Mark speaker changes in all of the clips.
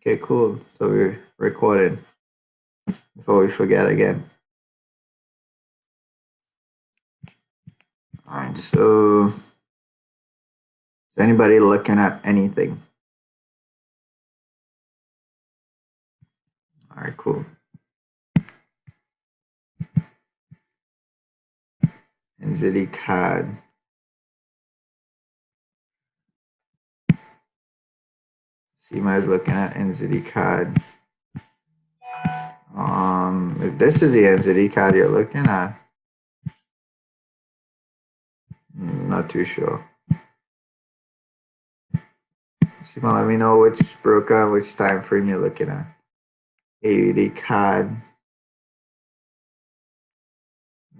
Speaker 1: Okay, cool. So we're recording before we forget again. All right. So is anybody looking at anything? All right, cool. NZD card. Seema is looking at NZD card. If this is the NZD card you're looking at, not too sure. Seema, let me know which broker and which time frame you're looking at. AUD card.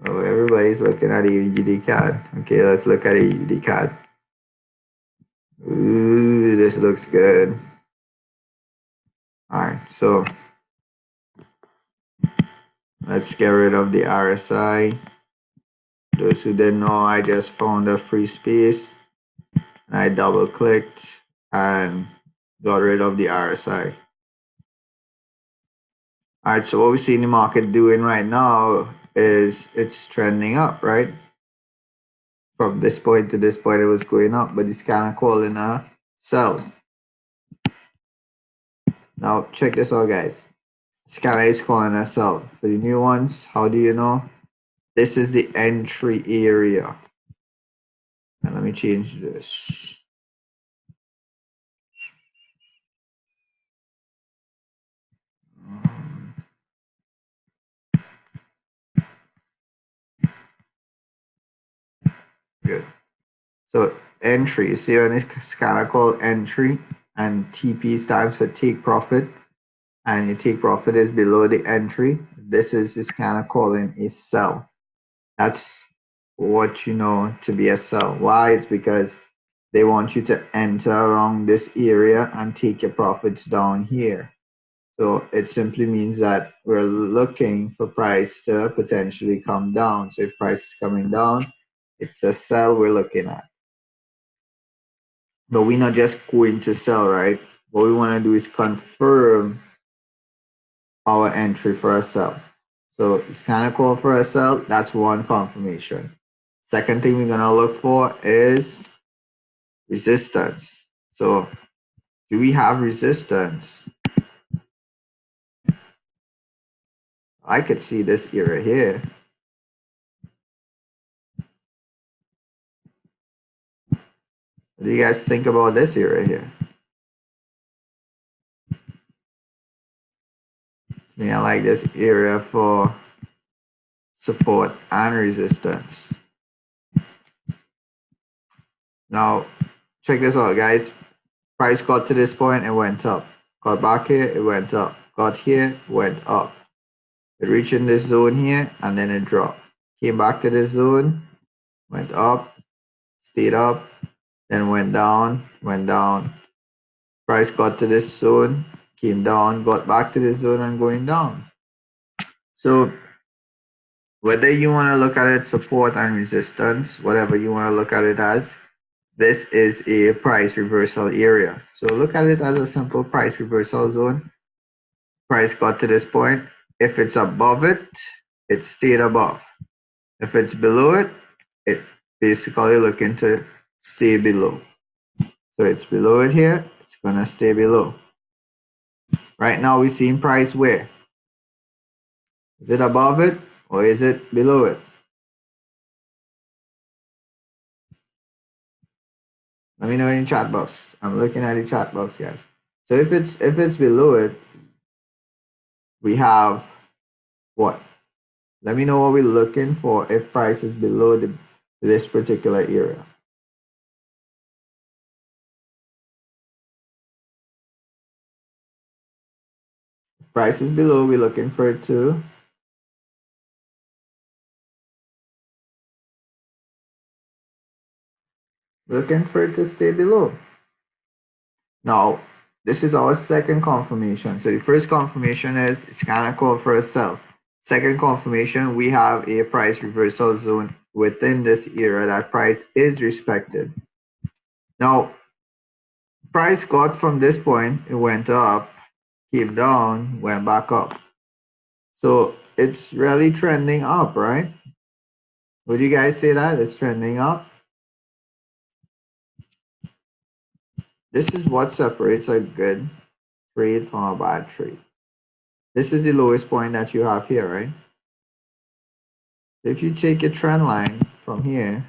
Speaker 1: Oh, everybody's looking at AUD card. Okay, let's look at AUD card. Ooh, this looks good. All right, so let's get rid of the RSI. Those who didn't know, I just found a free space and I double clicked and got rid of the RSI. All right, so what we see in the market doing right now is it's trending up, right? From this point to this point, it was going up, but it's kind of calling a sell. Now, check this out, guys. Scanner is calling a sell. For the new ones, how do you know? This is the entry area. And let me change this. Good. So entry, you see on this scanner called entry, and TP stands for take profit, and your take profit is below the entry. This is the scanner calling a sell. That's what you know to be a sell. Why? It's because they want you to enter around this area and take your profits down here. So it simply means that we're looking for price to potentially come down. So if price is coming down, it's a sell we're looking at. But we're not just going to sell, right? What we want to do is confirm our entry for a sell. So it's kind of called for a sell. That's one confirmation. Second thing we're going to look for is resistance. So do we have resistance? I could see this area here. What do you guys think about this area here? To me, I like this area for support and resistance. Now, check this out, guys. Price got to this point, it went up. Got back here, it went up. Got here, went up. It reached in this zone here, and then it dropped. Came back to this zone, went up, stayed up, then went down, went down. Price got to this zone, came down, got back to this zone, and going down. So whether you want to look at it support and resistance, whatever you want to look at it as, this is a price reversal area. So look at it as a simple price reversal zone. Price got to this point. If it's above it, it stayed above. If it's below it, it basically looking to stay below. So it's below it here, it's gonna stay below. Right now we're seeing price where? Is it above it or is it below it? Let me know in the chat box. I'm looking at the chat box, guys. So if it's below it, we have what? Let me know what we're looking for if price is below this particular area. If price is below, we're looking for it to stay below. Now, this is our second confirmation. So the first confirmation is it's kind of called for a sell. Second confirmation, we have a price reversal zone within this area. That price is respected. Now, price got from this point, it went up, came down, went back up. So it's really trending up, right? Would you guys say that it's trending up? This is what separates a good trade from a bad trade. This is the lowest point that you have here, right? If you take a trend line from here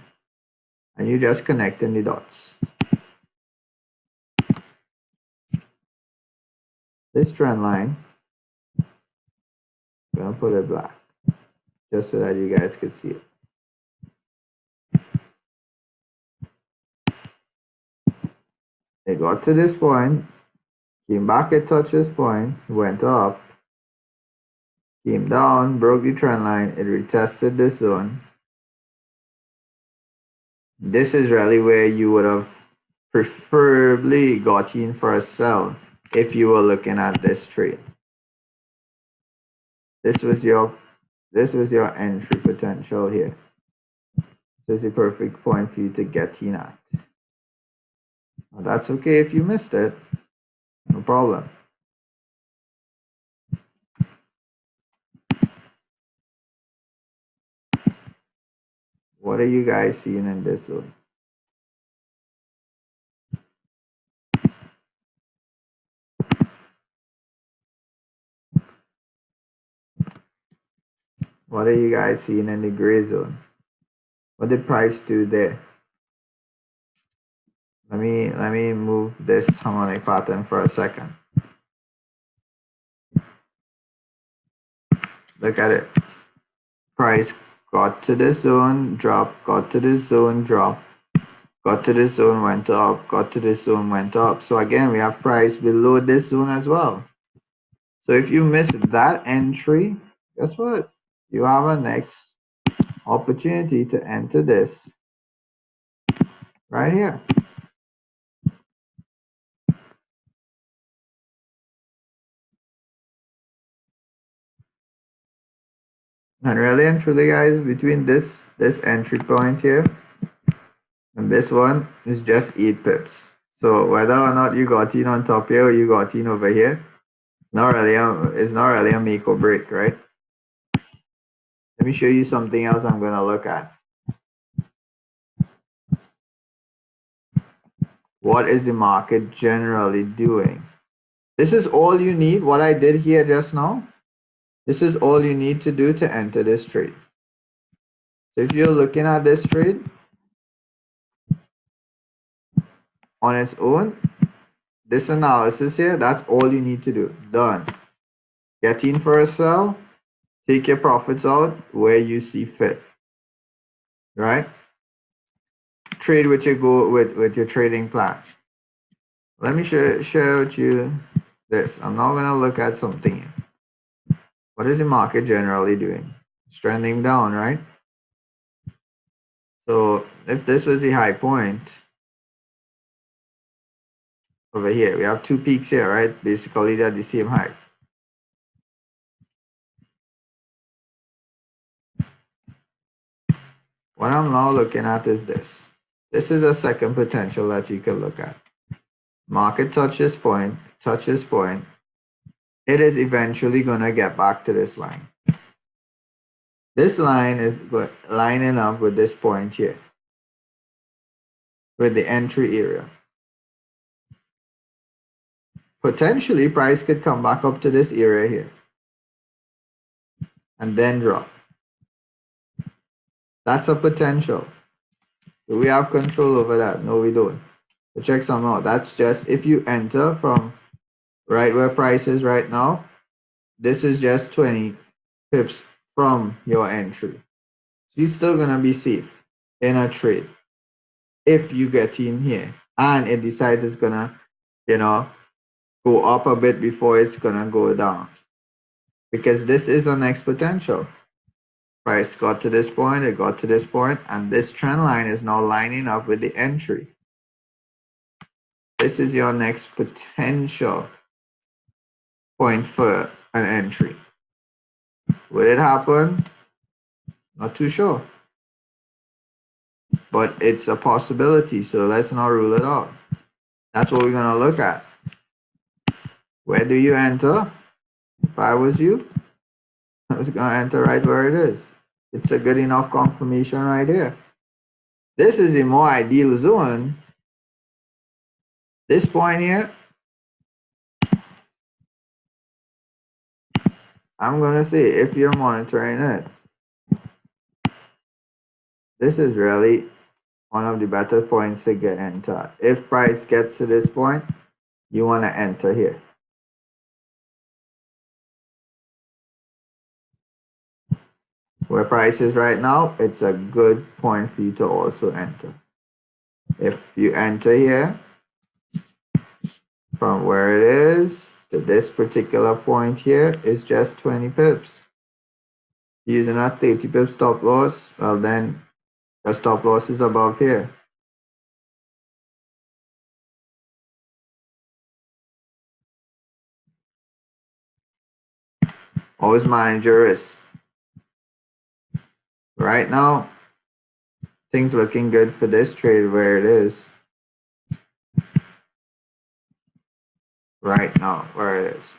Speaker 1: and you just connect in the dots, this trend line, I'm gonna put it black just so that you guys could see it. It got to this point, came back, it touched this point, went up, came down, broke the trend line, it retested this zone. This is really where you would have preferably got in for a sell if you were looking at this trade. This was your entry potential here. This is the perfect point for you to get in at. Now that's okay if you missed it, no problem. What are you guys seeing in this zone? What are you guys seeing in the gray zone? What did price do there? Let me move this harmonic pattern for a second. Look at it. Price got to this zone, drop, got to this zone, drop, got to this zone, went up, got to this zone, went up. So again, we have price below this zone as well. So if you miss that entry, guess what? You have a next opportunity to enter this right here. And really and truly, guys, between this entry point here and this one is just 8 pips. So whether or not you got in on top here or you got in over here, it's not really a make or break, right? Let me show you something else I'm gonna look at. What is the market generally doing? This is all you need. What I did here just now, this is all you need to do to enter this trade. So if you're looking at this trade on its own, this analysis here, that's all you need to do. Done. Get in for a sell, take your profits out where you see fit. Right? Trade with your trading plan. Let me share with you this. I'm now gonna look at something here. What is the market generally doing? It's trending down, right? So if this was the high point over here, we have two peaks here, right? Basically, they're the same height. What I'm now looking at is this. This is a second potential that you can look at. Market touches point, it is eventually going to get back to this line. This line is lining up with this point here, with the entry area. Potentially, price could come back up to this area here and then drop. That's a potential. Do we have control over that? No, we don't. But check some out. That's just if you enter from right where price is right now, this is just 20 pips from your entry. So you're still gonna be safe in a trade if you get in here and it decides it's gonna, go up a bit before it's gonna go down. Because this is a next potential. Price got to this point, it got to this point, and this trend line is now lining up with the entry. This is your next potential point for an entry. Will it happen? Not too sure. But it's a possibility, so let's not rule it out. That's what we're going to look at. Where do you enter? If I was you, I was gonna enter right where it is. It's a good enough confirmation right here. This is a more ideal zone. This point here, I'm gonna say if you're monitoring it, this is really one of the better points to get into. If price gets to this point, you want to enter here. Where price is right now, it's a good point for you to also enter. If you enter here, from where it is to this particular point here is just 20 pips. Using a 30 pip stop loss, well then the stop loss is above here. Always mind your risk. Right now, things looking good for this trade where it is. Right now, where it is.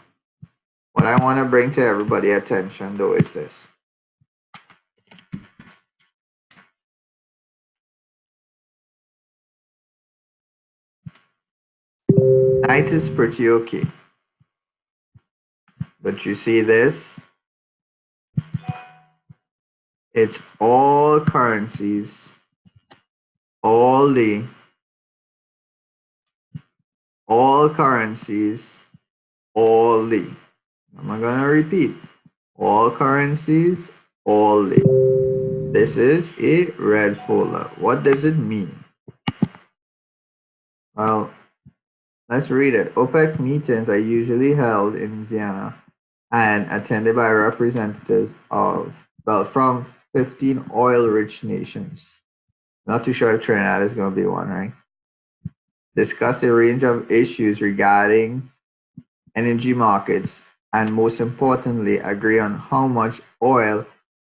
Speaker 1: What I want to bring to everybody attention though is this. Night is pretty okay. But you see this? It's all currencies, all currencies, all the. I'm gonna repeat. All currencies, all the. This is a red folder. What does it mean? Well, let's read it. OPEC meetings are usually held in Vienna and attended by representatives of, well, from 15 oil-rich nations. Not too sure if Trinidad is going to be one, right? Discuss a range of issues regarding energy markets and, most importantly, agree on how much oil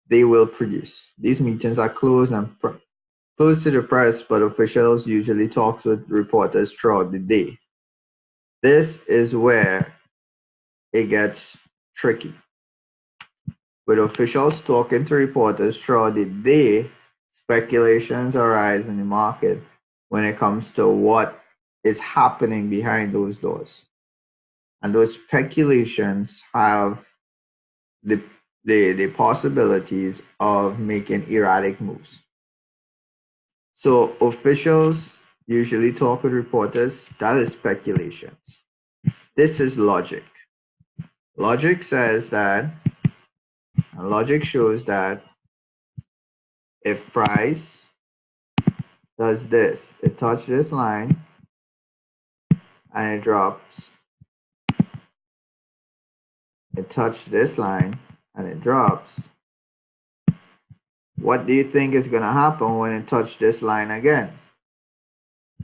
Speaker 1: they will produce. These meetings are closed to the press, but officials usually talk with reporters throughout the day. This is where it gets tricky. With officials talking to reporters throughout the day, speculations arise in the market when it comes to what is happening behind those doors. And those speculations have the possibilities of making erratic moves. So officials usually talk with reporters. That is speculations. This is logic. Logic says that, and logic shows that if price does this, it touches this line and it drops. It touched this line and it drops. What do you think is going to happen when it touches this line again?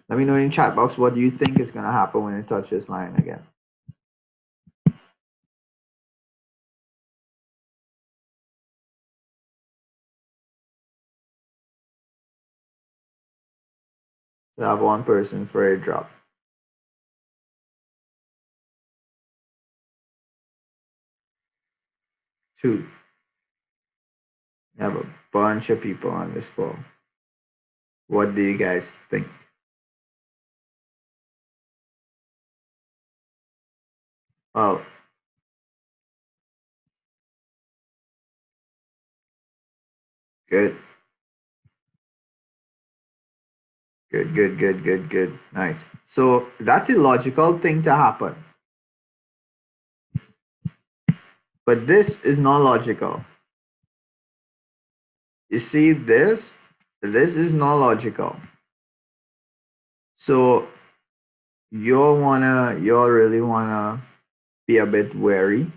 Speaker 1: Let me know in the chat box, what do you think is going to happen when it touches this line again? So I have one person for a drop. Two. We have a bunch of people on this call. What do you guys think? Well, good. Good. Nice. So that's a logical thing to happen. But this is not logical. You see this? This is not logical. So you'll really wanna be a bit wary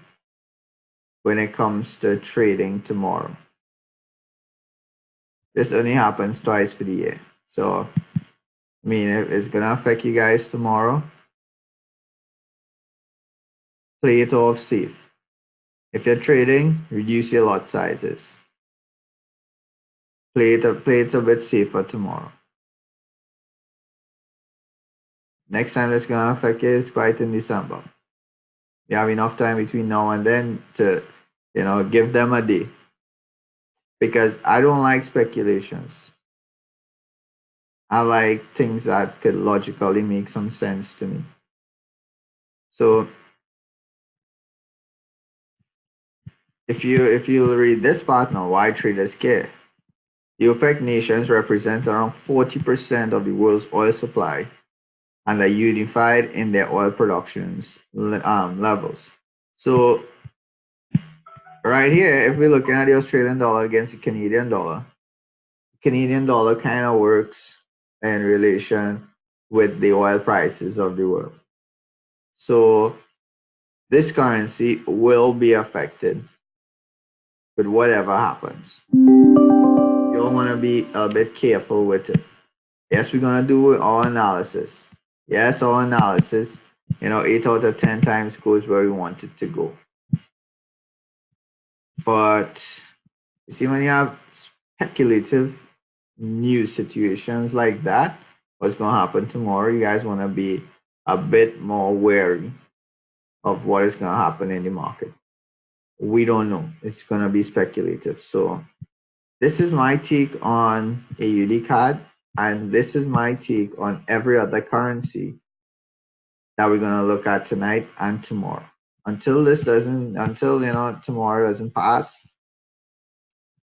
Speaker 1: when it comes to trading tomorrow. This only happens twice for the year. So I mean, it's gonna affect you guys tomorrow. Play it off safe. If you're trading, reduce your lot sizes. Play it a bit safer tomorrow. Next time it's gonna affect you is quite in December. We have enough time between now and then to, give them a day, because I don't like speculations. I like things that could logically make some sense to me. So if you read this part now, why traders care? The OPEC nations represent around 40% of the world's oil supply, and are unified in their oil productions levels. So right here, if we're looking at the Australian dollar against the Canadian dollar kind of works in relation with the oil prices of the world. So this currency will be affected with whatever happens. You'll want to be a bit careful with it. Yes, we're going to do our analysis. Yes, our analysis, 8 out of 10 times goes where we want it to go. But you see, when you have speculative news situations like that, what's going to happen tomorrow, you guys want to be a bit more wary of what is going to happen in the market. We don't know. It's going to be speculative. So this is my take on AUD CAD, and this is my take on every other currency that we're going to look at tonight and tomorrow. Until tomorrow doesn't pass,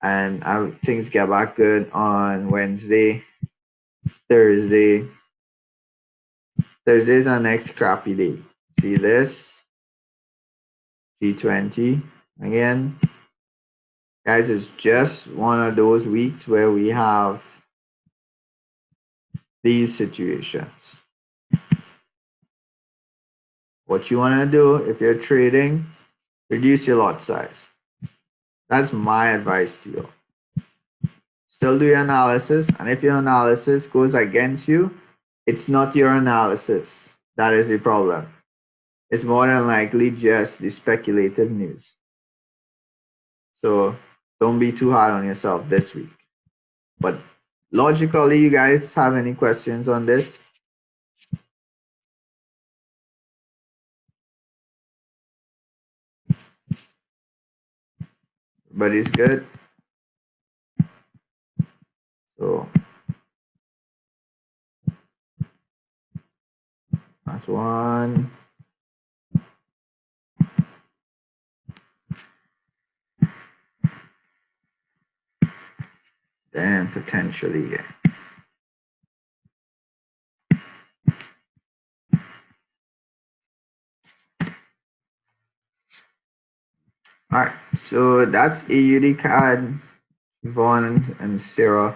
Speaker 1: and things get back good on Wednesday, Thursday. Thursday's our next crappy day. See this? G20 again. Guys, it's just one of those weeks where we have these situations. What you want to do if you're trading, reduce your lot size. That's my advice to you. Still do your analysis, and if your analysis goes against you, it's not your analysis that is the problem. It's more than likely just the speculative news. So don't be too hard on yourself this week. But logically, you guys have any questions on this? But it's good. So that's one. Then potentially, yeah. All right, so that's AUD CAD, Vaughn and Sarah.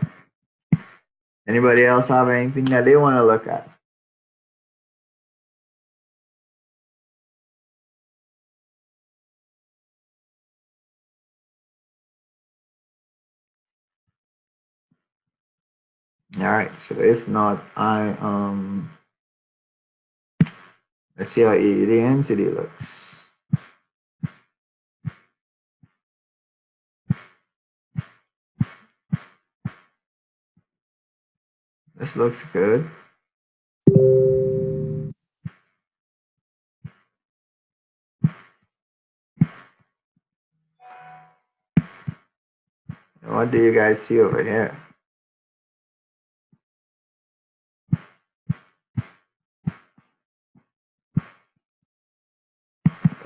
Speaker 1: Anybody else have anything that they want to look at? All right, so if not, let's see how AUD NZD looks. This looks good. What do you guys see over here?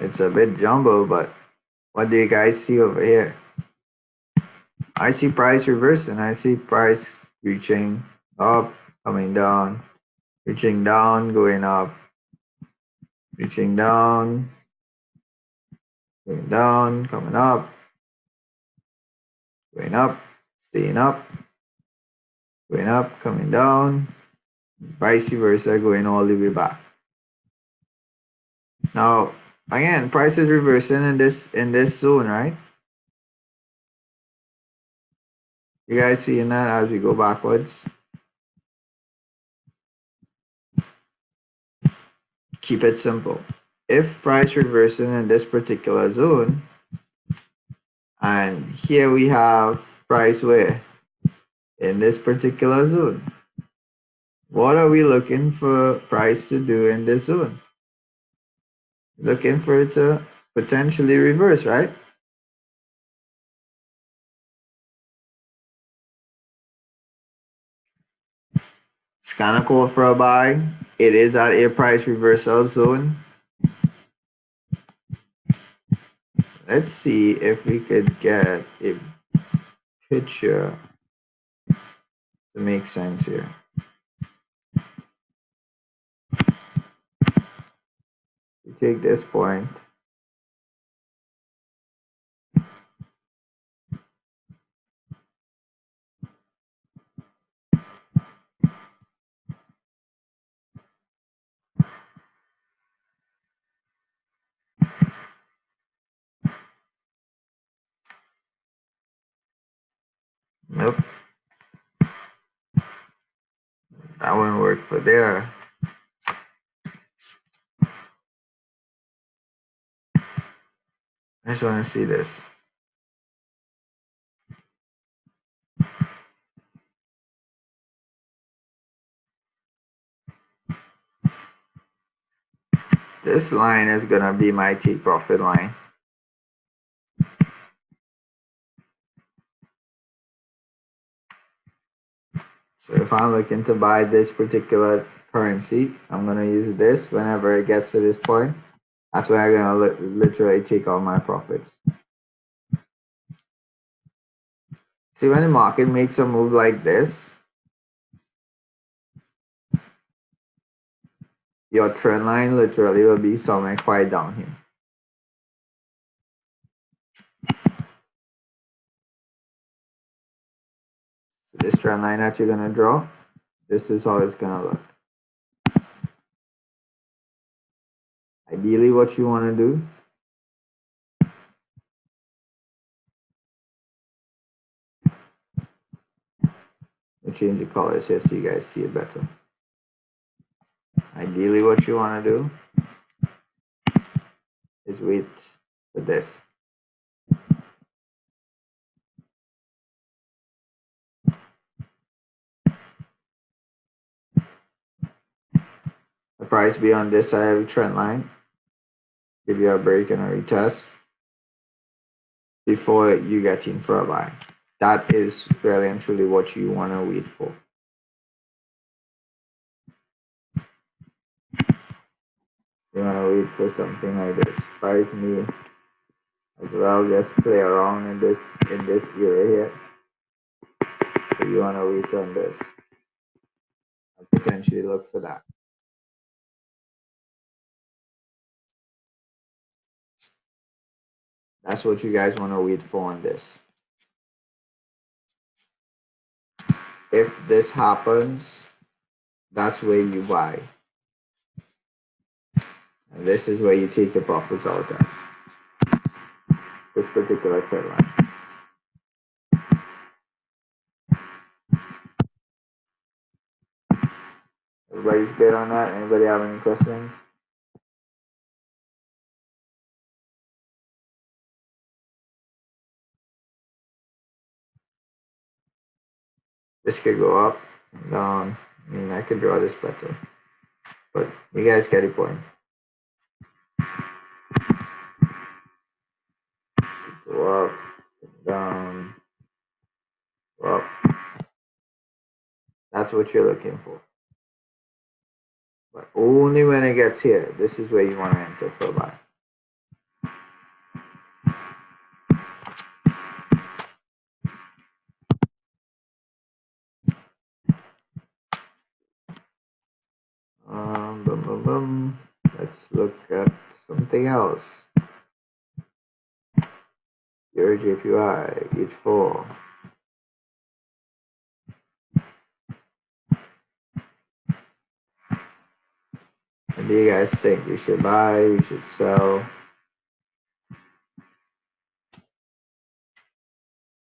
Speaker 1: It's a bit jumbo, but what do you guys see over here? I see price reversing. I see price reaching up, coming down, reaching down, going up, reaching down, going down, coming up, going up, staying up, going up, coming down, vice versa, going all the way back. Now, again, price is reversing in this zone, right? You guys seeing that as we go backwards? Keep it simple. If price reversing in this particular zone, and here we have price where? In this particular zone. What are we looking for price to do in this zone? Looking for it to potentially reverse, right? Scan a call for a buy. It is at a price reversal zone. Let's see if we could get a picture to make sense here. We take this point. Nope, that wouldn't work for there. I just want to see this. This line is gonna be my take profit line. So if I'm looking to buy this particular currency, I'm gonna use this whenever it gets to this point. That's where I'm gonna literally take all my profits. See, when the market makes a move like this, your trend line literally will be somewhere quite down here. So this trend line that you're gonna draw, this is how it's gonna look. Ideally, what you wanna do we'll change the colors here so you guys see it better. Ideally, what you wanna do is wait for this. The price be on this side of the trend line, give you a break and a retest before you get in for a buy. That is really and truly what you want to wait for. You want to wait for something like this. Price me as well, just play around in this area here. So you want to wait on this and potentially look for that. That's what you guys want to wait for on this. If this happens, that's where you buy. And this is where you take your profits out of this particular trend line. Everybody's good on that? Anybody have any questions? This could go up, down. I mean, I could draw this better, but you guys get the point. Go up, down, go up. That's what you're looking for. But only when it gets here, this is where you want to enter for a buy. Boom, boom, boom. Let's look at something else. Your JPY, H4. What do you guys think? We should buy, we should sell?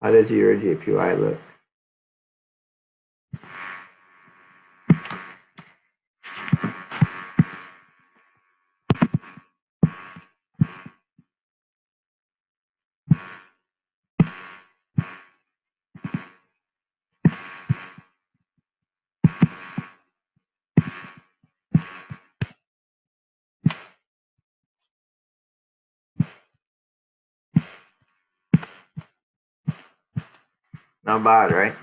Speaker 1: How does your JPY look? Not bad, right?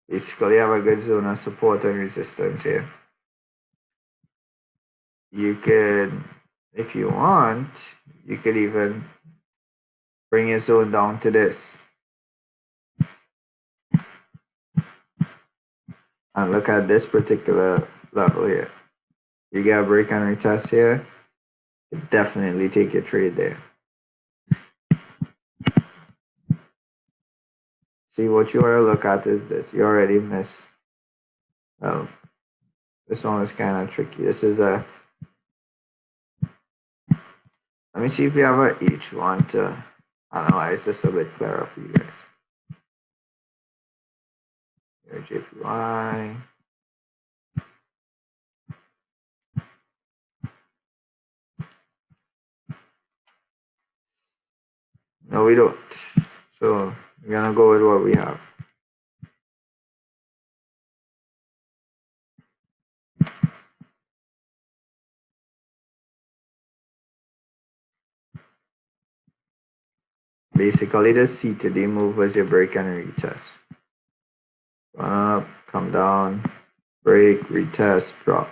Speaker 1: Basically, you have a good zone of support and resistance here. You could, if you want, you could even bring your zone down to this. And look at this particular level here. You get a break and retest here, you definitely take your trade there. See, what you want to look at is this. You already missed. Well, this one is kind of tricky. This is a. Let me see if we have a each one to analyze this a bit clearer for you guys. Here, JPY. No, we don't. So we're gonna go with what we have. Basically, the C to D move was your break and retest. Run up, come down, break, retest, drop.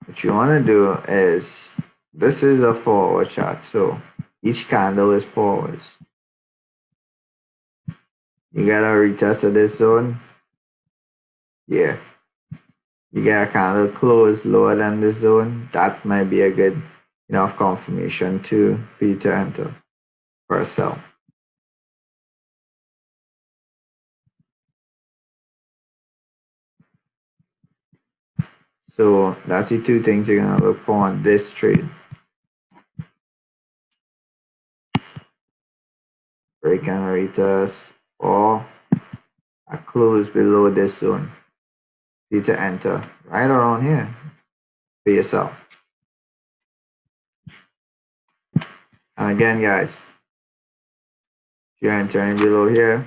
Speaker 1: What you want to do is, this is a forward chart, so each candle is forwards. You got a retest of this zone. Yeah. You get a candle close lower than this zone. That might be a good enough confirmation for you to enter for a sell. So that's the two things you're gonna look for on this trade. Break and retest or a close below this zone for you to enter right around here for yourself. And again, guys, if you're entering below here,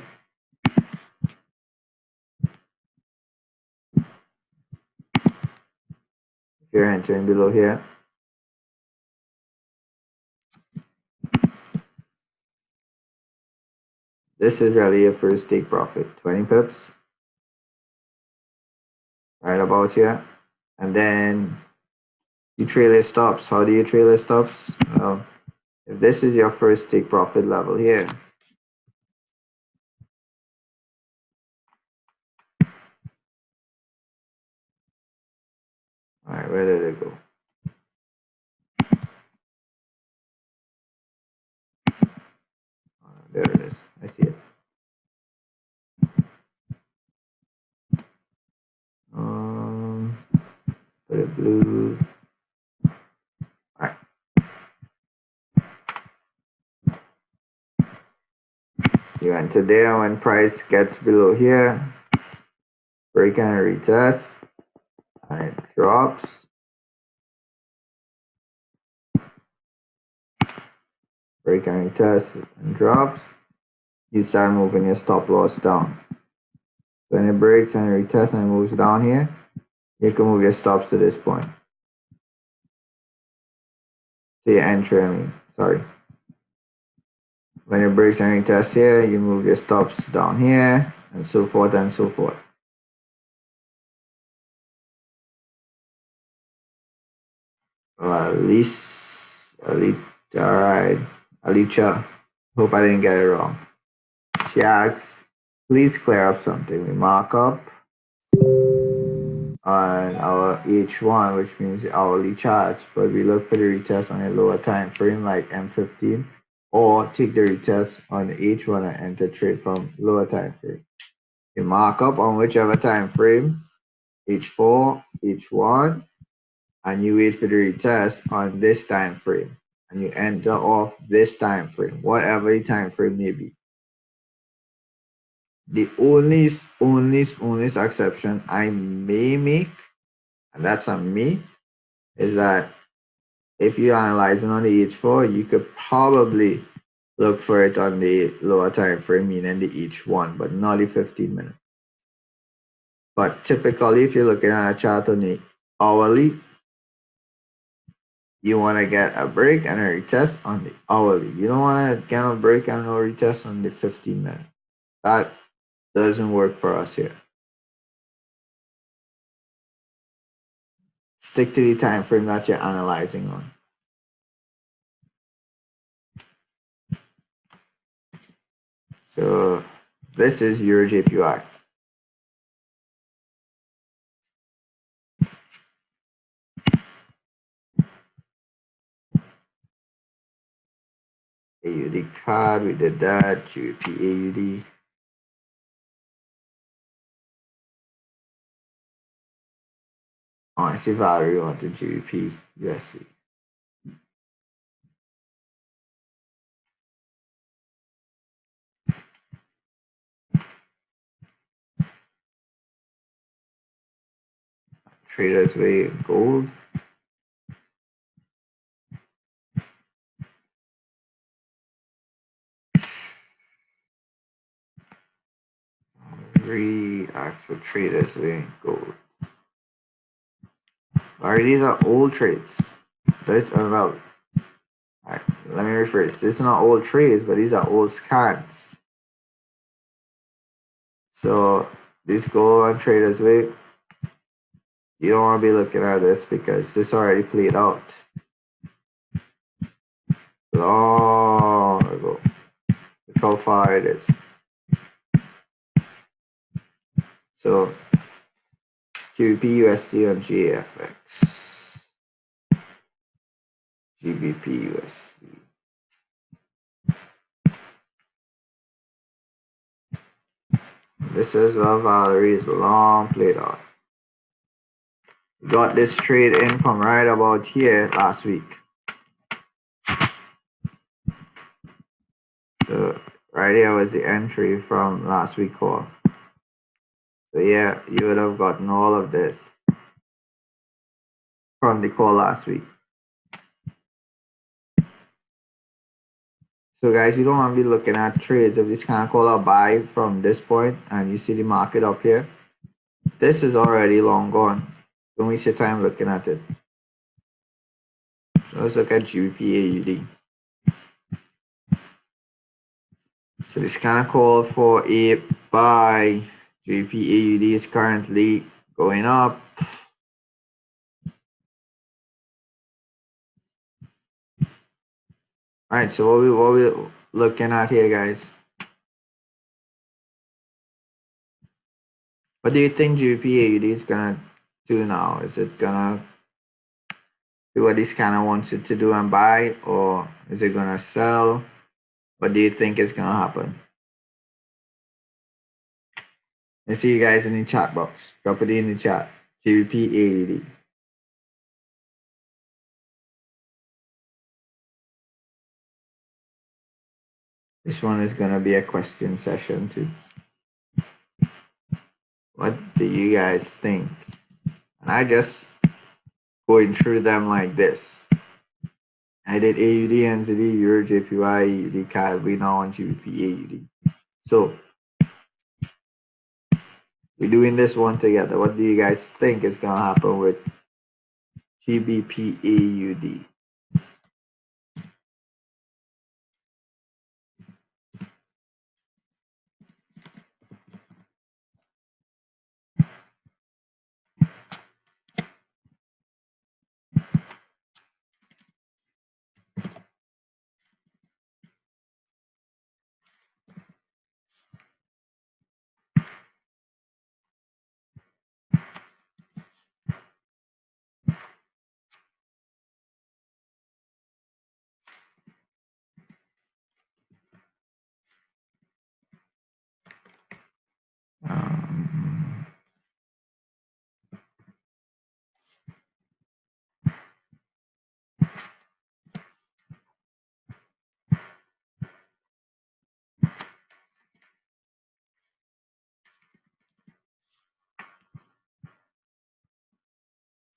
Speaker 1: this is really your first take profit, 20 pips, right about here. And then you trail your stops. How do you trail your stops? Well, if this is your first take profit level here, all right, where did it go? There it is. I see it. Put it blue. All right. You enter there when price gets below here, break and retest, and it drops. Break and retest and drops. You start moving your stop loss down. When it breaks and retests and it moves down here, you can move your stops to this point. So your entry, sorry. When it breaks and retests here, you move your stops down here, and so forth and so forth. Well, all right, Alicia, hope I didn't get it wrong. She asks, please clear up something. We mark up on our H1, which means the hourly charts, but we look for the retest on a lower time frame like M15, or take the retest on the H1 and enter trade from lower time frame. You mark up on whichever time frame, H4, H1, and you wait for the retest on this time frame, and you enter off this time frame, whatever the time frame may be. The only exception I may make, and that's on me, is that if you're analyzing on the H4, you could probably look for it on the lower time frame, meaning the H1, but not the 15 minute. But typically, if you're looking at a chart on the hourly, you want to get a break and a retest on the hourly. You don't want to get a break and no retest on the 15-minute. That doesn't work for us here. Stick to the time frame that you're analyzing on. So this is your JPY. AUD card, we did that. GBP AUD. Oh, I see Valerie wanted GBP USD. Traders Way gold. Actual Traders Way gold. Alright, these are old trades. This about. Alright, let me rephrase. These are not old trades, but these are old scans. So this gold on Traders Way. You don't want to be looking at this because this already played out long ago. Look how far it is. So GBP USD on GAFX. GBP USD. This is well Valerie's long played out. Got this trade in from right about here last week. So right here was the entry from last week call. So yeah, you would have gotten all of this from the call last week. So guys, you don't want to be looking at trades of this kind of call a buy from this point and you see the market up here. This is already long gone. Don't waste your time looking at it. So let's look at GBP AUD. So this kind of call for a buy. GBP AUD is currently going up. All right, so what we looking at here, guys? What do you think GBP AUD is gonna do now? Is it gonna do what this kind of wants it to do and buy, or is it gonna sell? What do you think is gonna happen? I see you guys in the chat box. Drop it in the chat. GBP AUD. This one is gonna be a question session too. What do you guys think? And I just going through them like this. I did AUD, NZD, Euro, JPY, AUD, CAD. We now on GBP AUD. So we're doing this one together. What do you guys think is gonna happen with GBP AUD?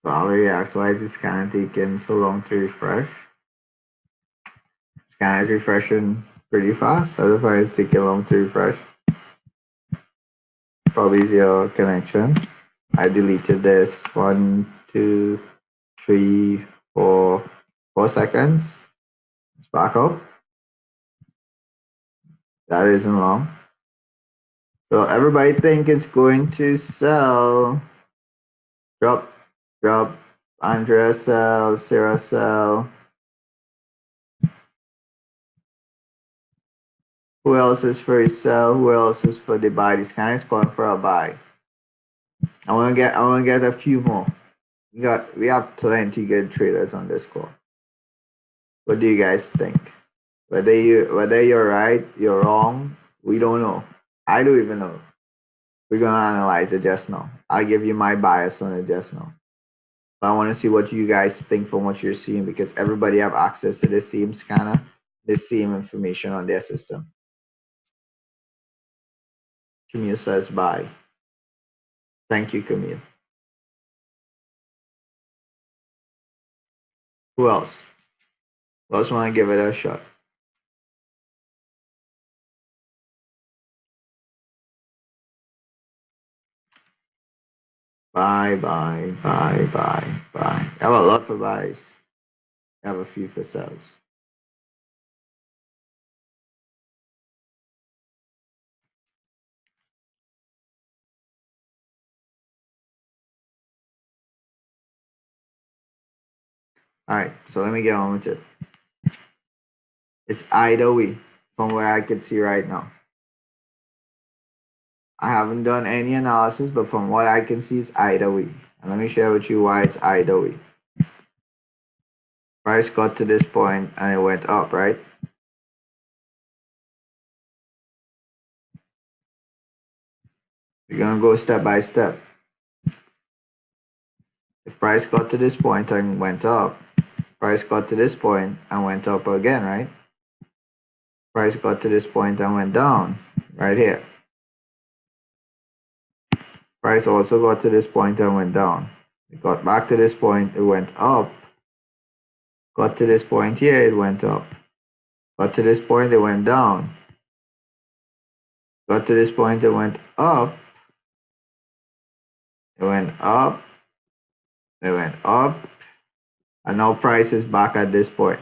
Speaker 1: Valerie asks, why is this kind of taking so long to refresh? This kind is refreshing pretty fast. I don't know why it's taking long to refresh. Probably is your connection. I deleted this. 1, 2, 3, 4, 4 seconds. It's back up. That isn't long. So everybody think it's going to sell. Drop. Andrea sell. Sarah sell. Who else is for a sell? Who else is for the buy? This guy is calling for a buy. I wanna get a few more. We have plenty good traders on this call. What do you guys think? Whether you're right, you're wrong, we don't know. I don't even know. We're gonna analyze it just now. I'll give you my bias on it just now. But I want to see what you guys think from what you're seeing, because everybody have access to the same scanner, the same information on their system. Camille says bye. Thank you, Camille. Who else? Who else want to give it a shot? Bye. I have a lot for buys. I have a few for sells. All right, so let me get on with it. It's either way from where I can see right now. I haven't done any analysis, but from what I can see, it's either way. And let me share with you why it's either way. Price got to this point and it went up, right? We're gonna go step by step. If price got to this point and went up, price got to this point and went up again, right? Price got to this point and went down, right here. Price also got to this point and went down. It got back to this point, it went up. Got to this point here, it went up. Got to this point, it went down. Got to this point, it went up. It went up. It went up. And now price is back at this point.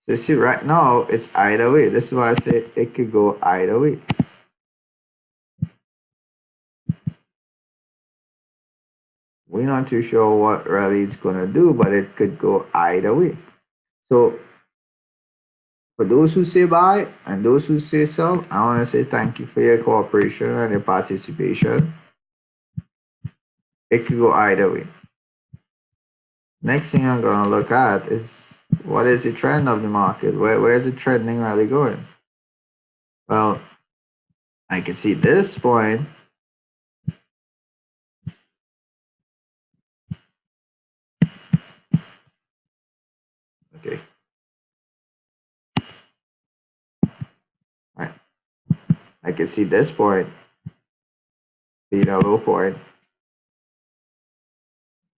Speaker 1: So you see, right now, it's either way. This is why I say it could go either way. We're not too sure what rally it's going to do, but it could go either way. So for those who say buy and those who say sell, I want to say thank you for your cooperation and your participation. It could go either way. Next thing I'm going to look at is what is the trend of the market? Where is the trending really going? Well, I can see this point. Okay. All right. I can see this point being a low point.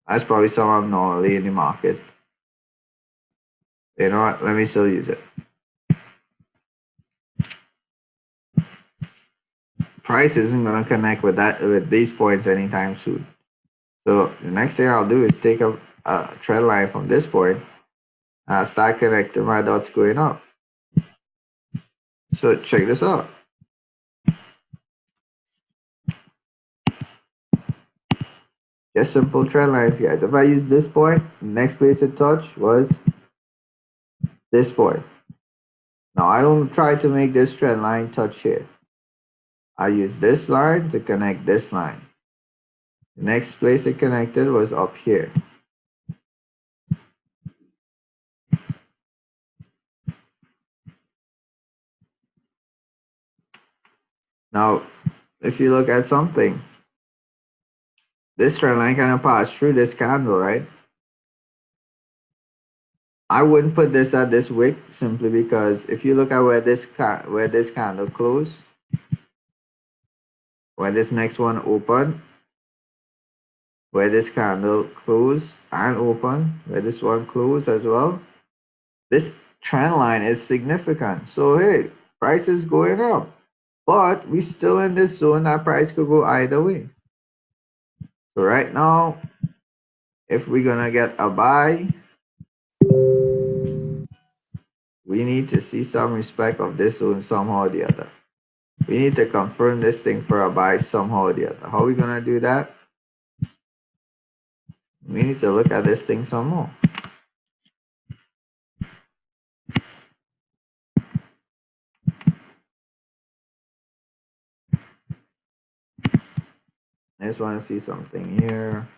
Speaker 1: That's probably some abnormality in the market. You know what? Let me still use it. Price isn't going to connect with these points anytime soon. So the next thing I'll do is take a trend line from this point and start connecting my dots going up. So check this out. Just simple trend lines, guys. If I use this point, the next place it touched was this point. Now I don't try to make this trend line touch here. I use this line to connect this line. The next place it connected was up here. Now, if you look at something, this trend line kind of passed through this candle, right? I wouldn't put this at this wick simply because if you look at where this candle closed, where this next one opened, where this candle closed and open, where this one closed as well, this trend line is significant. So hey, price is going up, but we still in this zone that price could go either way. So right now, if we're gonna get a buy, we need to see some respect of this zone somehow or the other. We need to confirm this thing for a buy somehow or the other. How are we gonna do that? We need to look at this thing some more. I just want to see something here.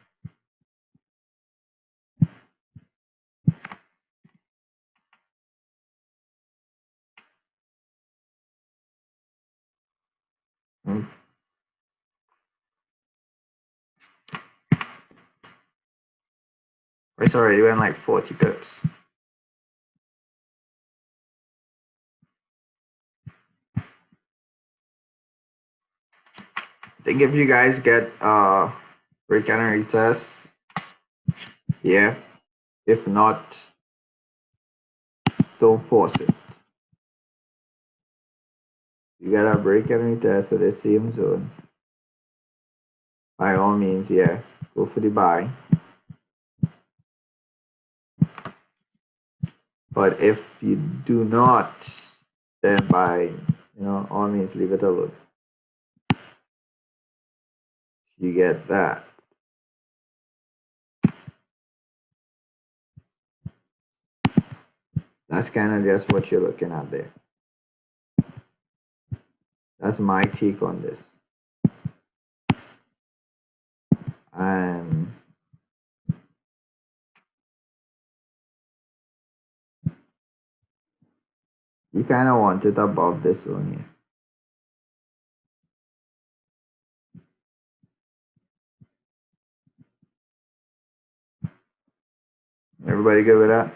Speaker 1: It's already went like 40 pips. I think if you guys get break and retest, yeah. If not, don't force it. You gotta break and retest at the same zone. By all means, yeah, go for the buy. But if you do not, then by all means leave it alone. You get that. That's kind of just what you're looking at there. That's my take on this. And you kind of want it above this one here. Everybody good with that?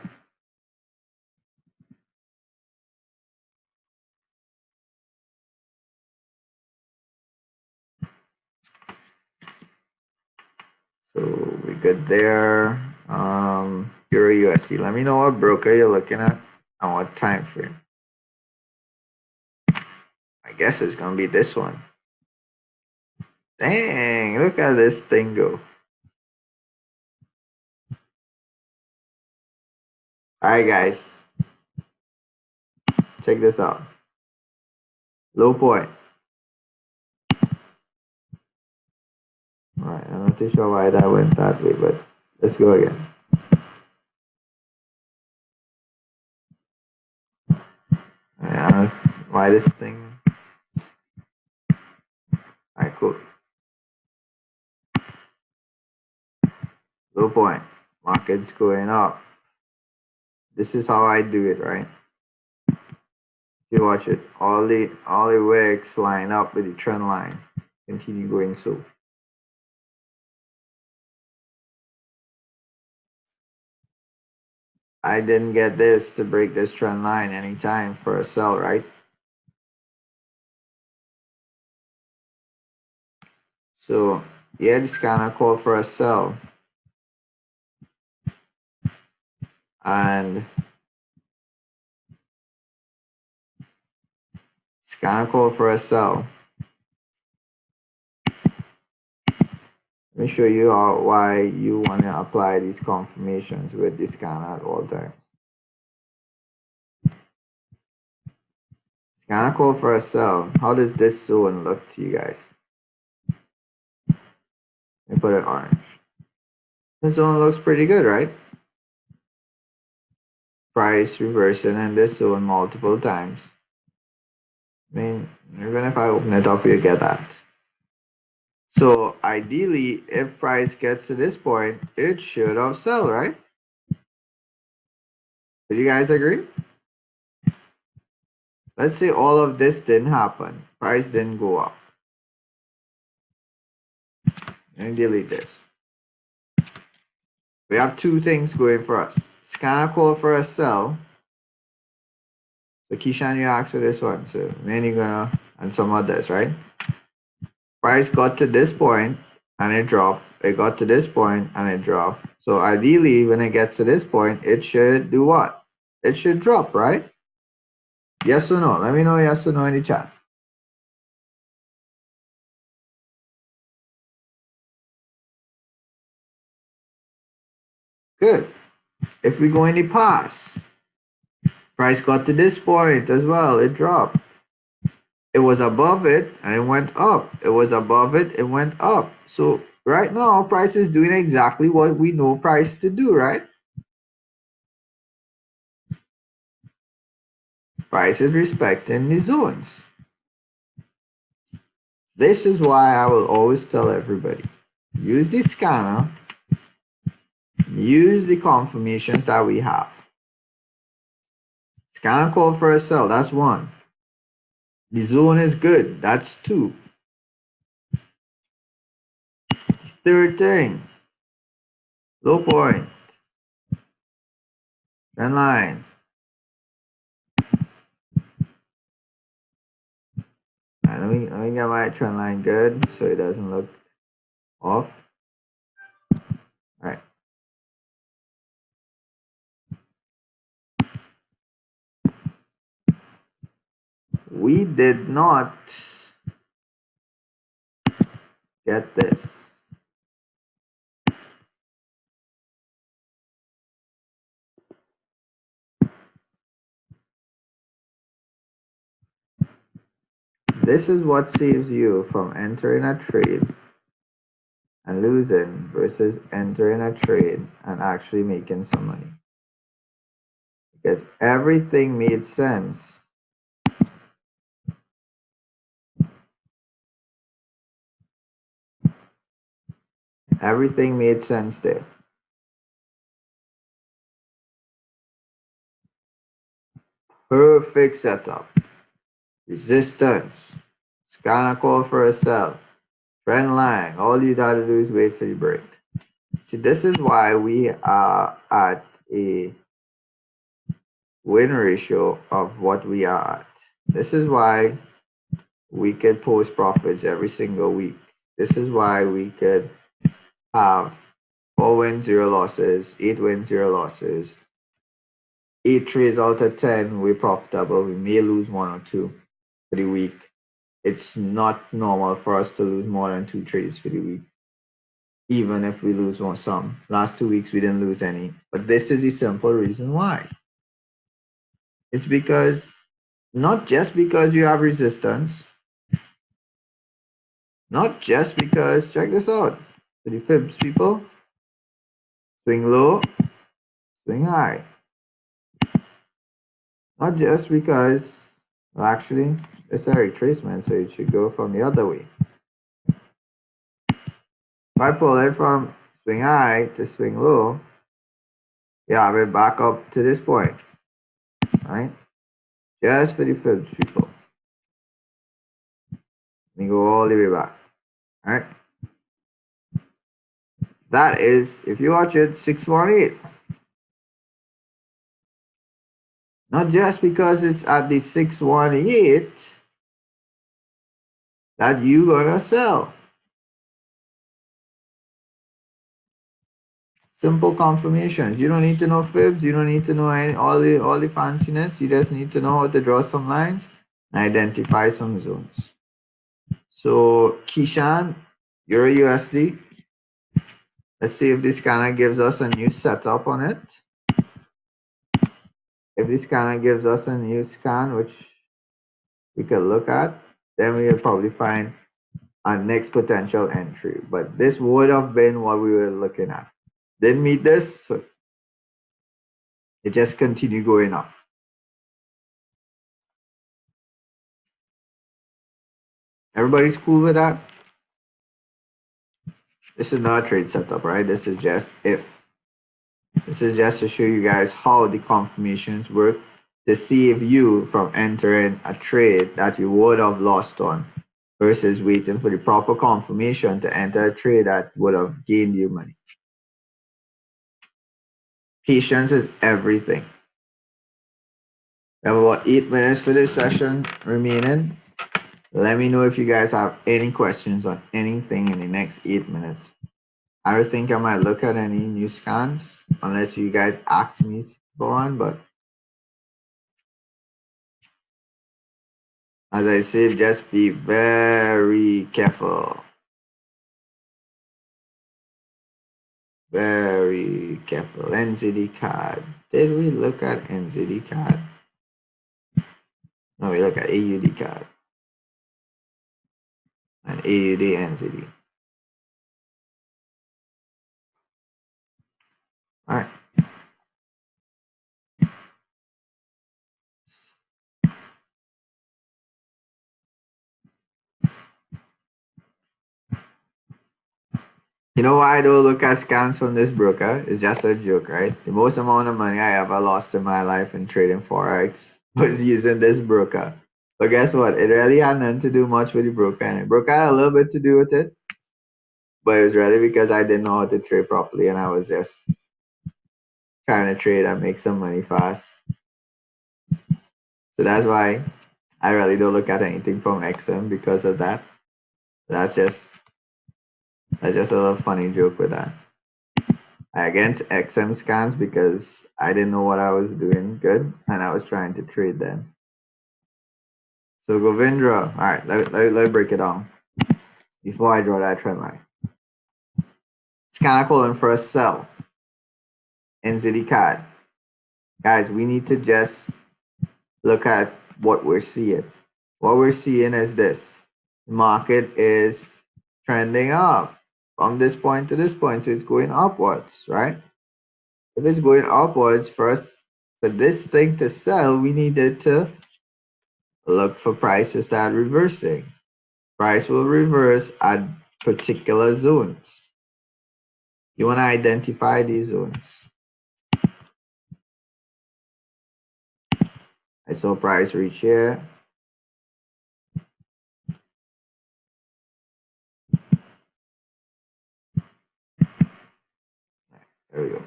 Speaker 1: So we good there. Euro USD. Let me know what broker you're looking at and what time frame. I guess it's gonna be this one. Dang, look at this thing go. Alright guys. Check this out. Low point. Alright, I'm not too sure why that went that way, but let's go again. Yeah, why this thing? Alright, cool. Low point. Market's going up. This is how I do it, right? You watch it. All the wicks line up with the trend line. Continue going so. I didn't get this to break this trend line anytime for a sell, right? So yeah, this kind of called for a sell. And it's kind of called for a sell. Let me show you why you want to apply these confirmations with this kind of at all times. It's kind of called for a sell. How does this zone look to you guys? Let me put it orange. This zone looks pretty good, right? Price reversing in this zone multiple times. I mean, even if I open it up, you get that. So ideally, if price gets to this point, it should have sell, right? Do you guys agree? Let's say all of this didn't happen. Price didn't go up. Let me delete this. We have two things going for us. Scanner call for a sell. So Keishan, you asked for this one. So then you're gonna, and some others, right? Price got to this point and it dropped. It got to this point and it dropped. So ideally, when it gets to this point, it should do what? It should drop, right? Yes or no? Let me know yes or no in the chat. Good. If we go in the past, price got to this point as well, it dropped. It was above it and it went up. It was above it, it went up. So right now, price is doing exactly what we know price to do, right? Price is respecting the zones. This is why I will always tell everybody, use the scanner, use the confirmations that we have. Scanner called for a sell, that's one. The zone is good, that's two. Third thing, low point, trend line. Right, let me get my trend line good so it doesn't look off. All right. We did not get this. This is what saves you from entering a trade and losing versus entering a trade and actually making some money. Because everything made sense. Everything made sense there. Perfect setup. Resistance. Scanner call for a sell. Trend line. All you gotta do is wait for the break. See, this is why we are at a win ratio of what we are at. This is why we could post profits every single week. This is why we could have 4 wins, 0 losses, 8 wins, 0 losses. 8 trades out of 10, we're profitable. We may lose 1 or 2 for the week. It's not normal for us to lose more than 2 trades for the week, even if we lose some. Last 2 weeks, we didn't lose any. But this is the simple reason why. It's because, not just because you have resistance, not just because, check this out, for the fibs people, swing low, swing high. Not just because, well, actually, it's a retracement, so it should go from the other way. If I pull it from swing high to swing low, yeah, we're back up to this point, right? Just for the fibs people. Let me go all the way back, all right? That is, if you watch it, 618. Not just because it's at the 618 that you gonna sell. Simple confirmations. You don't need to know fibs. You don't need to know all the fanciness. You just need to know how to draw some lines and identify some zones. So Keyshawn, you're a USD. Let's see if this kind of gives us a new setup on it. If this kind of gives us a new scan, which we could look at, then we'll probably find our next potential entry. But this would have been what we were looking at. Didn't meet this, so it just continued going up. Everybody's cool with that? This is not a trade setup, right? This is just if. This is just to show you guys how the confirmations work to see if you from entering a trade that you would have lost on versus waiting for the proper confirmation to enter a trade that would have gained you money. Patience is everything. We have about 8 minutes for this session remaining. Let me know if you guys have any questions on anything in the next 8 minutes. I don't think I might look at any new scans unless you guys ask me to go on, but as I said, just be very careful. Very careful. NZD card. Did we look at NZD card? No, we look at AUD card. And AUD NZD. Alright. You know why I don't look at scams from this broker? It's just a joke, right? The most amount of money I ever lost in my life in trading Forex was using this broker. But guess what? It really had nothing to do much with the broker. And the broker had a little bit to do with it. But it was really because I didn't know how to trade properly and I was just trying to trade and make some money fast. So that's why I really don't look at anything from XM because of that. That's just a little funny joke with that. Against XM scans because I didn't know what I was doing good and I was trying to trade then. So Govindra, all right, let break it down before I draw that trend line. Scanner calling for a sell. NZD card. Guys, we need to just look at what we're seeing. What we're seeing is this. The market is trending up from this point to this point. So it's going upwards, right? If it's going upwards, first, for this thing to sell, we needed to look for price to start reversing. Price will reverse at particular zones. You want to identify these zones. I saw price reach here. There we go.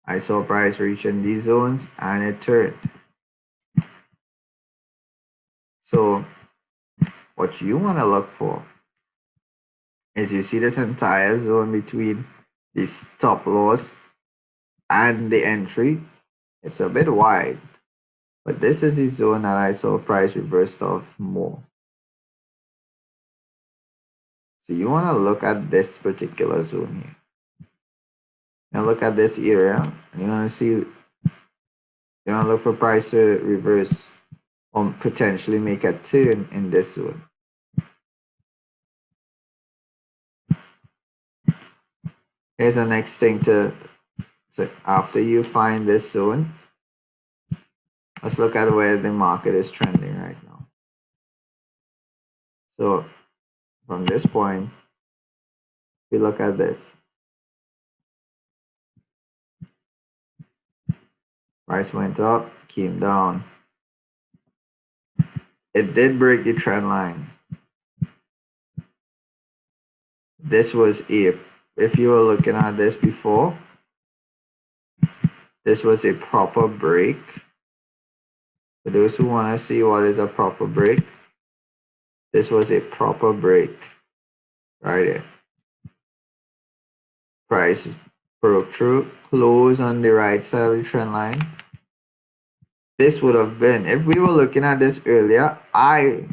Speaker 1: I saw price reaching these zones and it turned. So what you want to look for is you see this entire zone between the stop loss and the entry. It's a bit wide, but this is the zone that I saw price reversed off more. So you want to look at this particular zone here. And look at this area and you want to see, you want to look for price to reverse or potentially make a turn in this zone. Here's the next thing so after you find this zone, let's look at where the market is trending right now. So from this point, we look at this. Price went up, came down. It did break the trend line. This was if you were looking at this before, this was a proper break. For those who want to see what is a proper break, this was a proper break right here. Price broke through, close on the right side of the trend line. This would have been, if we were looking at this earlier, I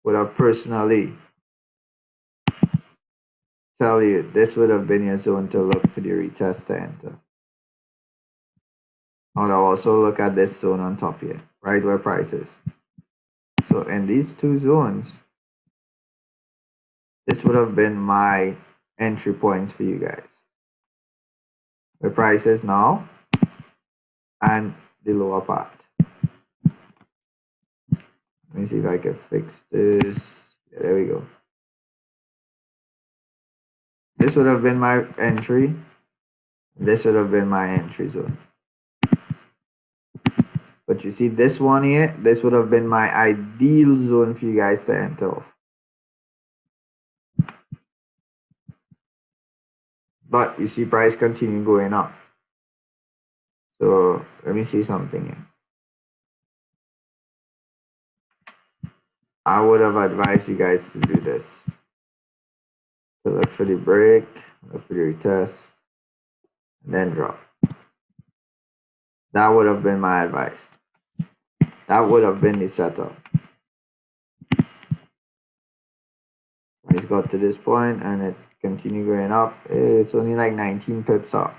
Speaker 1: would have personally tell you this would have been your zone to look for the retest to enter. I would also look at this zone on top here, right where price is. So in these two zones, this would have been my entry points for you guys. Where price is now and the lower part. Let me see if I can fix this. Yeah, there we go. This would have been my entry. This would have been my entry zone. But you see this one here, this would have been my ideal zone for you guys to enter off. But you see price continue going up. So let me see something here. I would have advised you guys to do this. To look for the break, look for the retest, and then drop. That would have been my advice. That would have been the setup. Price got to this point and it continue going up. It's only like 19 pips up.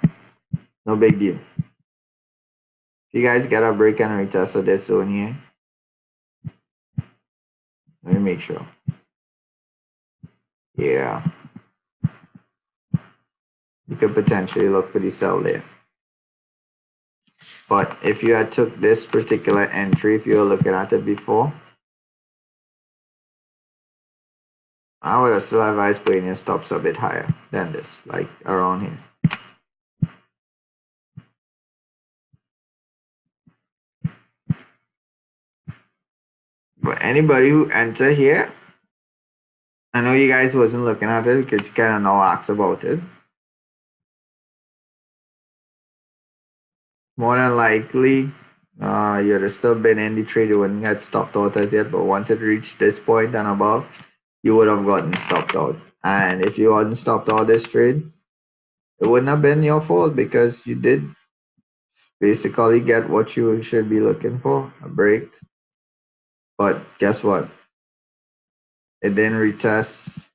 Speaker 1: No big deal. If you guys get a break and retest of this zone here, let me make sure. Yeah. You could potentially look for the sell there. But if you had took this particular entry, if you were looking at it before, I would have still advised putting your stops a bit higher than this, like around here. But anybody who enter here, I know you guys wasn't looking at it because you kind of know ask about it. More than likely, you'd have still been in the trade. You wouldn't get stopped out as yet, but once it reached this point and above, you would have gotten stopped out. And if you hadn't stopped out this trade, it wouldn't have been your fault because you did basically get what you should be looking for, a break. But guess what? It didn't retest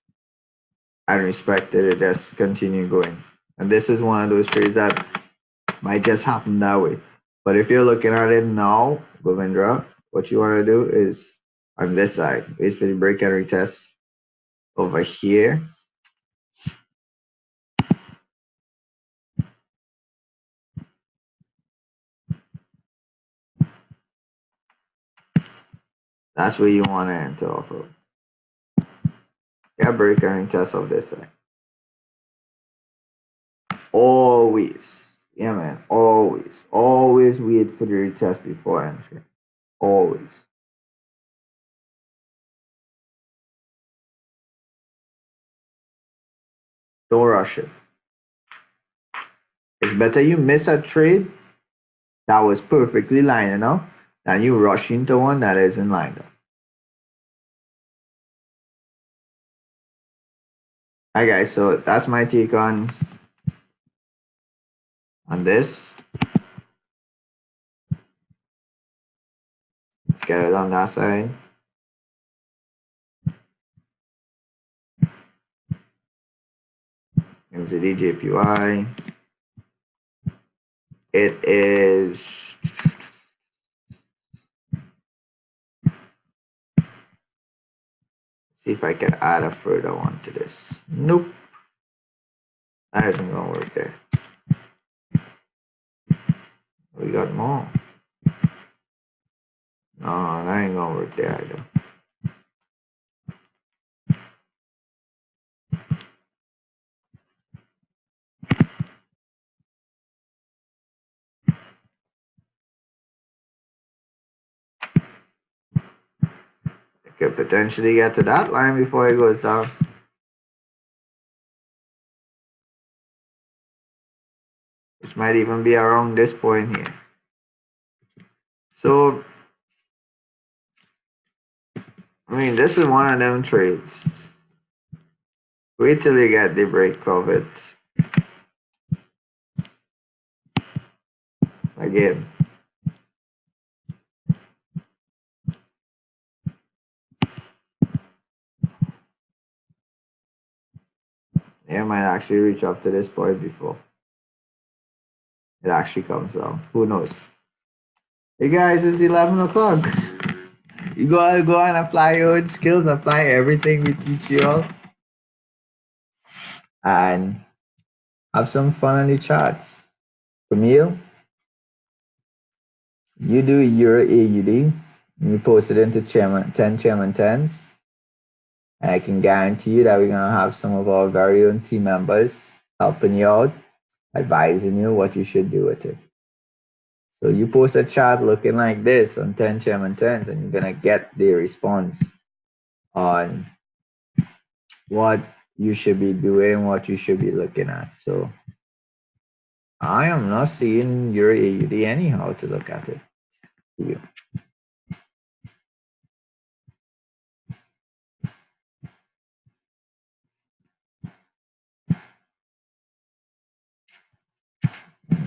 Speaker 1: and respect it. It just continued going. And this is one of those trades that might just happen that way. But if you're looking at it now, Govindra, what you want to do is on this side, wait for the break and retest over here. That's where you want to enter off of. Yeah, break and retest of this side. Always. Yeah, man. Always. Always wait for the retest before entry. Always. Don't rush it. It's better you miss a trade that was perfectly lining up than you rush into one that isn't lined up. Alright guys, so that's my take on this. Let's get it on that side. MZD JPY. It is see if I can add a further one to this. Nope. That isn't gonna work there. We got more. No, that ain't gonna work there either. It could potentially get to that line before it goes down. Which might even be around this point here. So, I mean, this is one of them trades. Wait till you get the break of it. Again. It might actually reach up to this point before it actually comes down. Who knows? Hey guys, it's 11 o'clock. You gotta go and apply your own skills, apply everything we teach you all, and have some fun on the charts. Camille, you do your AUD, you post it into 10 chairman 10s, and I can guarantee you that we're gonna have some of our very own team members helping you out, advising you what you should do with it. So you post a chart looking like this on 10 chairman 10s, and you're gonna get the response on what you should be doing, what you should be looking at. So I am not seeing your AUD anyhow to look at it. You.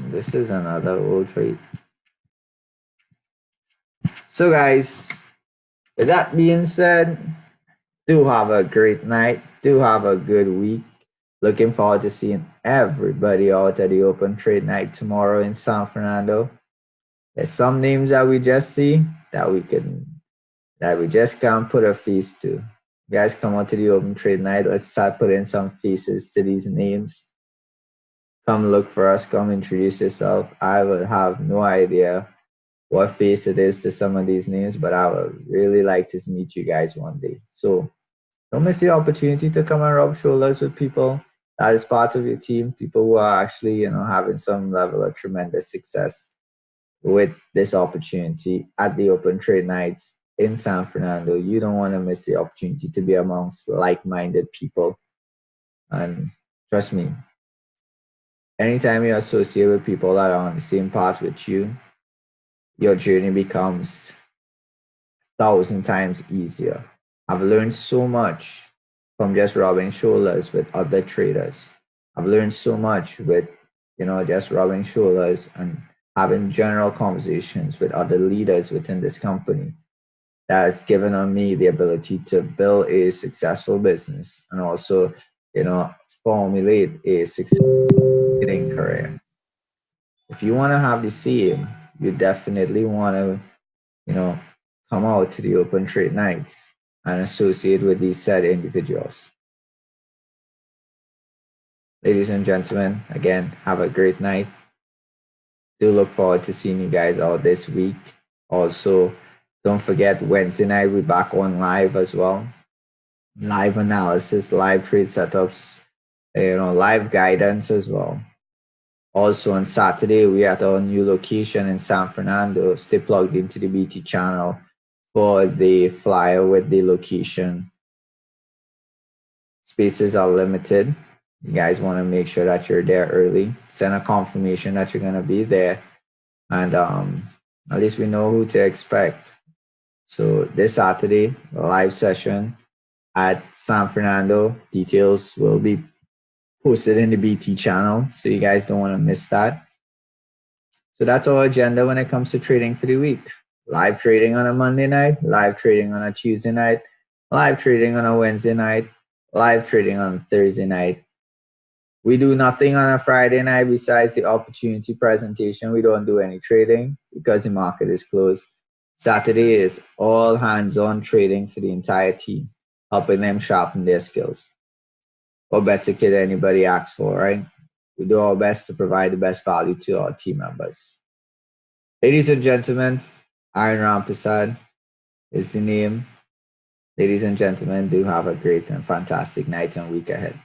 Speaker 1: This is another old trade. So guys, with that being said, do have a great night. Do have a good week. Looking forward to seeing everybody out at the open trade night tomorrow in San Fernando. There's some names that we just see that we just can't put a face to. You guys come out to the open trade night. Let's start putting some faces to these names. Come look for us. Come introduce yourself. I will have no idea what face it is to some of these names, but I would really like to meet you guys one day. So don't miss the opportunity to come and rub shoulders with people that is part of your team, people who are actually, having some level of tremendous success with this opportunity at the Open Trade Nights in San Fernando. You don't want to miss the opportunity to be amongst like-minded people. And trust me, anytime you associate with people that are on the same path with you, your journey becomes 1,000 times easier. I've learned so much from just rubbing shoulders with other traders. I've learned so much with, just rubbing shoulders and having general conversations with other leaders within this company that has given on me the ability to build a successful business and also, formulate a successful career. If you want to have the same, you definitely want to, come out to the open trade nights and associate with these said individuals. Ladies and gentlemen, again, have a great night. Do look forward to seeing you guys out this week. Also, don't forget Wednesday night, we're back on live as well. Live analysis, live trade setups, live guidance as well. Also on Saturday, we're at our new location in San Fernando. Stay plugged into the BT channel for the flyer with the location. Spaces are limited. You guys want to make sure that you're there early. Send a confirmation that you're going to be there. And at least we know who to expect. So this Saturday, a live session at San Fernando. Details will be posted in the BT channel, so you guys don't want to miss that. So that's our agenda when it comes to trading for the week. Live trading on a Monday night, live trading on a Tuesday night, live trading on a Wednesday night, live trading on a Thursday night. We do nothing on a Friday night besides the opportunity presentation. We don't do any trading because the market is closed. Saturday is all hands-on trading for the entire team, helping them sharpen their skills. What better could anybody ask for, right? We do our best to provide the best value to our team members. Ladies and gentlemen, Aaron Rampersad is the name. Ladies and gentlemen, do have a great and fantastic night and week ahead.